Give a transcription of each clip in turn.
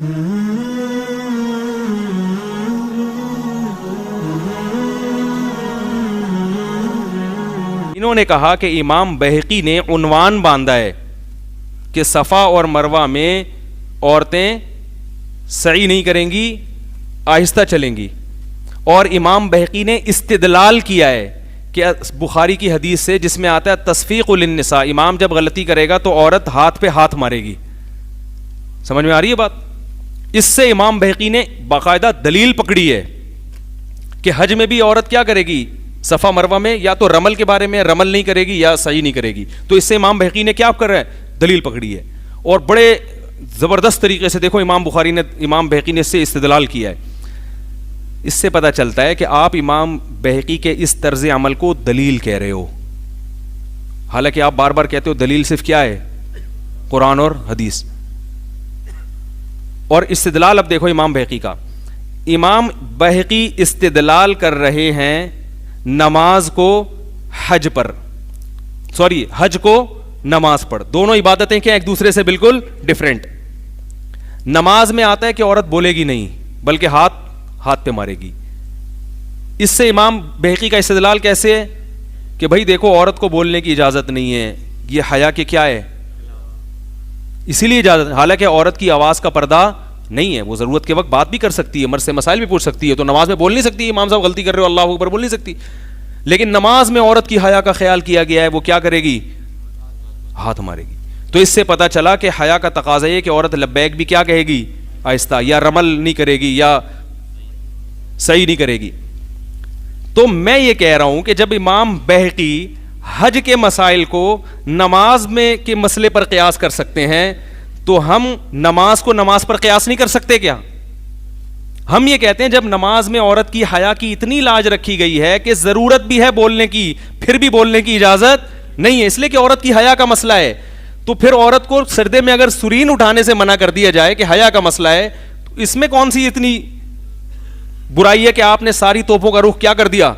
انہوں نے کہا کہ امام بہقی نے عنوان باندھا ہے کہ صفا اور مروہ میں عورتیں سعی نہیں کریں گی, آہستہ چلیں گی. اور امام بہقی نے استدلال کیا ہے کہ بخاری کی حدیث سے جس میں آتا ہے تصفیق للنساء, امام جب غلطی کرے گا تو عورت ہاتھ پہ ہاتھ مارے گی. سمجھ میں آ رہی ہے بات؟ اس سے امام بہقی نے باقاعدہ دلیل پکڑی ہے کہ حج میں بھی عورت کیا کرے گی, صفا مروہ میں یا تو رمل کے بارے میں رمل نہیں کرے گی یا سعی نہیں کرے گی. تو اس سے امام بہقی نے کیا کر رہا ہے, دلیل پکڑی ہے. اور بڑے زبردست طریقے سے دیکھو امام بہقی نے اس سے استدلال کیا ہے. اس سے پتہ چلتا ہے کہ آپ امام بہقی کے اس طرز عمل کو دلیل کہہ رہے ہو, حالانکہ آپ بار بار کہتے ہو دلیل صرف کیا ہے, قرآن اور حدیث. اور استدلال اب دیکھو امام بہقی کا. امام بہقی استدلال کر رہے ہیں نماز کو حج پر, حج کو نماز پر. دونوں عبادتیں کیا ایک دوسرے سے بالکل ڈیفرنٹ. نماز میں آتا ہے کہ عورت بولے گی نہیں بلکہ ہاتھ پہ مارے گی. اس سے امام بہقی کا استدلال کیسے ہے کہ بھائی دیکھو عورت کو بولنے کی اجازت نہیں ہے, یہ حیا کے کیا ہے, اسی لیے اجازت. حالانکہ عورت کی آواز کا پردہ نہیں ہے, وہ ضرورت کے وقت بات بھی کر سکتی ہے, مرد سے مسائل بھی پوچھ سکتی ہے. تو نماز میں بول نہیں سکتی, امام صاحب غلطی کر رہے ہو اللہ اکبر بول نہیں سکتی. لیکن نماز میں عورت کی حیا کا خیال کیا گیا ہے, وہ کیا کرے گی, ہاتھ مارے گی. تو اس سے پتہ چلا کہ حیا کا تقاضا ہے کہ عورت لبیک بھی کیا کہے گی, آہستہ, یا رمل نہیں کرے گی یا صحیح نہیں کرے گی. تو میں یہ کہہ رہا ہوں کہ جب امام بہقی حج کے مسائل کو نماز میں کے مسئلے پر قیاس کر سکتے ہیں تو ہم نماز کو نماز پر قیاس نہیں کر سکتے کیا؟ ہم یہ کہتے ہیں جب نماز میں عورت کی حیا کی اتنی لاج رکھی گئی ہے کہ ضرورت بھی ہے بولنے کی, پھر بھی بولنے کی اجازت نہیں ہے, اس لیے کہ عورت کی حیا کا مسئلہ ہے. تو پھر عورت کو سردے میں اگر سرین اٹھانے سے منع کر دیا جائے کہ حیا کا مسئلہ ہے, تو اس میں کون سی اتنی برائی ہے کہ آپ نے ساری توپوں کا رخ کیا کر دیا,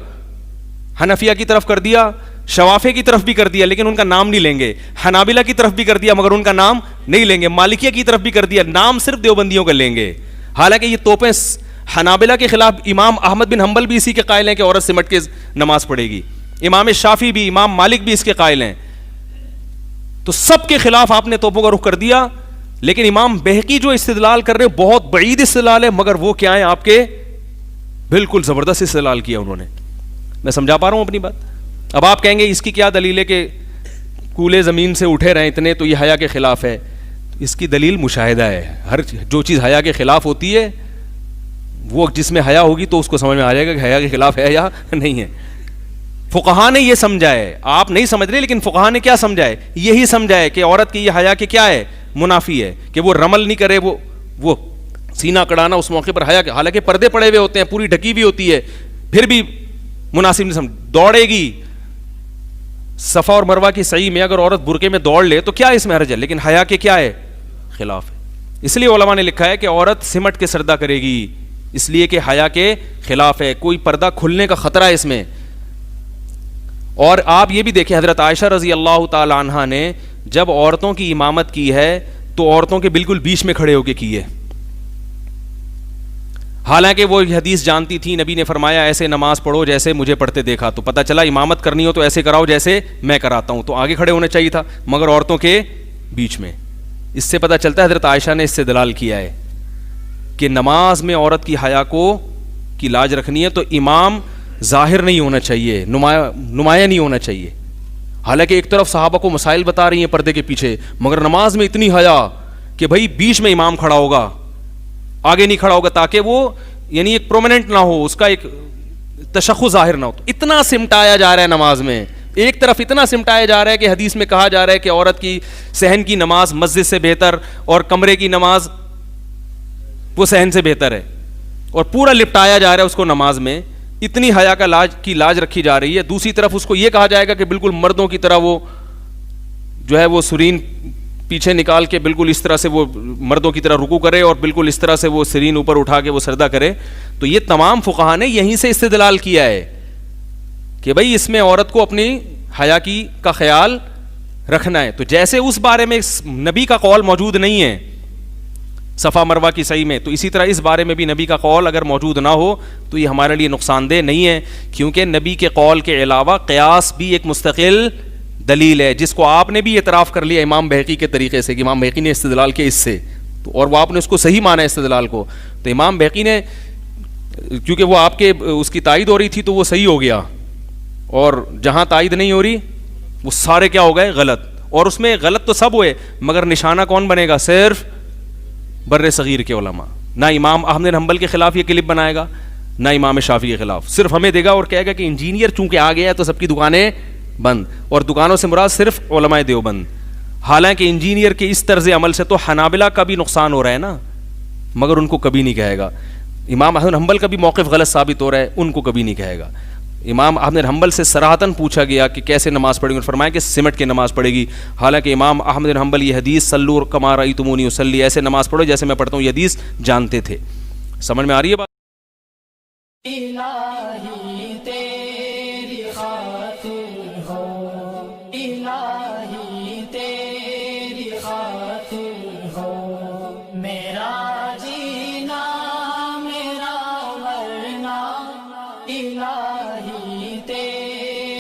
حنفیہ کی طرف کر دیا, شوافے کی طرف بھی کر دیا لیکن ان کا نام نہیں لیں گے, حنابلہ کی طرف بھی کر دیا مگر ان کا نام نہیں لیں گے, مالکیہ کی طرف بھی کر دیا, نام صرف دیوبندیوں کا لیں گے. حالانکہ یہ توپیں حنابلہ کے خلاف امام احمد بن حنبل بھی اسی کے قائل ہیں کہ عورت سمٹ کے نماز پڑھے گی, امام شافعی بھی, امام مالک بھی اس کے قائل ہیں. تو سب کے خلاف آپ نے توپوں کا رخ کر دیا. لیکن امام بہقی جو استدلال کر رہے بہت بعید استدلال ہے, مگر وہ کیا ہے آپ کے بالکل زبردست استدلال کیا انہوں نے. میں سمجھا پا رہا ہوں اپنی بات؟ اب آپ کہیں گے اس کی کیا دلیل ہے کہ کولے زمین سے اٹھے رہے اتنے تو یہ حیا کے خلاف ہے. اس کی دلیل مشاہدہ ہے. ہر جو چیز حیا کے خلاف ہوتی ہے وہ جس میں حیا ہوگی تو اس کو سمجھ میں آ جائے گا کہ حیا کے خلاف ہے یا نہیں ہے. فقہا نے یہ سمجھا ہے, آپ نہیں سمجھ رہے, لیکن فقہا نے کیا سمجھا ہے, یہی سمجھا ہے کہ عورت کی یہ حیا کے کیا ہے, منافی ہے, کہ وہ رمل نہیں کرے, وہ سینہ کڑانا اس موقع پر حیا کے, حالانکہ پردے پڑے ہوئے ہوتے ہیں, پوری ڈھکی ہوئی ہوتی ہے, پھر بھی مناسب نہیں سمجھ. دوڑے گی صفا اور مروہ کی سعی میں, اگر عورت برقعے میں دوڑ لے تو کیا اس میں حرج ہے, لیکن حیا کے کیا ہے, خلاف ہے. اس لیے علماء نے لکھا ہے کہ عورت سمٹ کے سردہ کرے گی, اس لیے کہ حیا کے خلاف ہے, کوئی پردہ کھلنے کا خطرہ ہے اس میں. اور آپ یہ بھی دیکھیں حضرت عائشہ رضی اللہ تعالی عنہا نے جب عورتوں کی امامت کی ہے تو عورتوں کے بالکل بیچ میں کھڑے ہو کے کی ہے, حالانکہ وہ حدیث جانتی تھی, نبی نے فرمایا ایسے نماز پڑھو جیسے مجھے پڑھتے دیکھا. تو پتہ چلا امامت کرنی ہو تو ایسے کراؤ جیسے میں کراتا ہوں, تو آگے کھڑے ہونا چاہیے تھا, مگر عورتوں کے بیچ میں. اس سے پتہ چلتا ہے حضرت عائشہ نے اس سے دلال کیا ہے کہ نماز میں عورت کی حیا کی لاج رکھنی ہے تو امام ظاہر نہیں ہونا چاہیے, نمایاں نہیں ہونا چاہیے. حالانکہ ایک طرف صحابہ کو مسائل بتا رہی ہیں پردے کے پیچھے, مگر نماز میں اتنی حیا کہ بھائی بیچ میں امام کھڑا ہوگا, آگے نہیں کھڑا ہوگا, تاکہ وہ یعنی ایک پرومیننٹ نہ ہو, اس کا ایک تشخص ظاہر نہ ہو. تو اتنا سمٹایا جا رہا ہے نماز میں, ایک طرف اتنا سمٹایا جا رہا ہے کہ حدیث میں کہا جا رہا ہے کہ عورت کی صحن کی نماز مسجد سے بہتر اور کمرے کی نماز وہ صحن سے بہتر ہے, اور پورا لپٹایا جا رہا ہے اس کو نماز میں, اتنی حیا کی لاج رکھی جا رہی ہے. دوسری طرف اس کو یہ کہا جائے گا کہ بالکل مردوں کی طرح وہ جو ہے وہ سرین پیچھے نکال کے بالکل اس طرح سے وہ مردوں کی طرح رکوع کرے اور بالکل اس طرح سے وہ سرین اوپر اٹھا کے وہ سردہ کرے. تو یہ تمام فقہا نے یہیں سے استدلال کیا ہے کہ بھائی اس میں عورت کو اپنی حیا کا خیال رکھنا ہے. تو جیسے اس بارے میں نبی کا قول موجود نہیں ہے, صفا مروہ کی سعی میں. تو اسی طرح اس بارے میں بھی نبی کا قول اگر موجود نہ ہو تو یہ ہمارے لیے نقصان دہ نہیں ہے, کیونکہ نبی کے قول کے علاوہ قیاس بھی ایک مستقل دلیل ہے, جس کو آپ نے بھی اعتراف کر لیا امام بہقی کے طریقے سے کہ امام بہقی نے استدلال کیا اس سے, تو اور وہ آپ نے اس کو صحیح مانا استدلال کو. تو امام بہقی نے کیونکہ وہ آپ کے اس کی تائید ہو رہی تھی تو وہ صحیح ہو گیا, اور جہاں تائید نہیں ہو رہی وہ سارے کیا ہو گئے غلط. اور اس میں غلط تو سب ہوئے, مگر نشانہ کون بنے گا؟ صرف بر صغیر کے علماء. نہ امام احمد بن حنبل کے خلاف یہ کلپ بنائے گا, نہ امام شافعی کے خلاف, صرف ہمیں دے گا اور کہے گا کہ انجینئر چونکہ آ گیا ہے تو سب کی دکانیں بند, اور دکانوں سے مراد صرف علماء دیوبند. حالانکہ انجینئر کے اس طرز عمل سے تو حنابلہ کا بھی نقصان ہو رہا ہے نا, مگر ان کو کبھی نہیں کہے گا. امام احمد بن حنبل کا بھی موقف غلط ثابت ہو رہا ہے, ان کو کبھی نہیں کہے گا. امام احمد بن حنبل سے صراحتاً پوچھا گیا کہ کیسے نماز پڑھیں گے, اور فرمایا کہ سمٹ کے نماز پڑھے گی. حالانکہ امام احمد بن حنبل یہ حدیث صلو کما رأیتمونی اصلی, ایسے نماز پڑھو جیسے میں پڑھتا ہوں, یہ حدیث جانتے تھے. سمجھ میں آ رہی ہے بات؟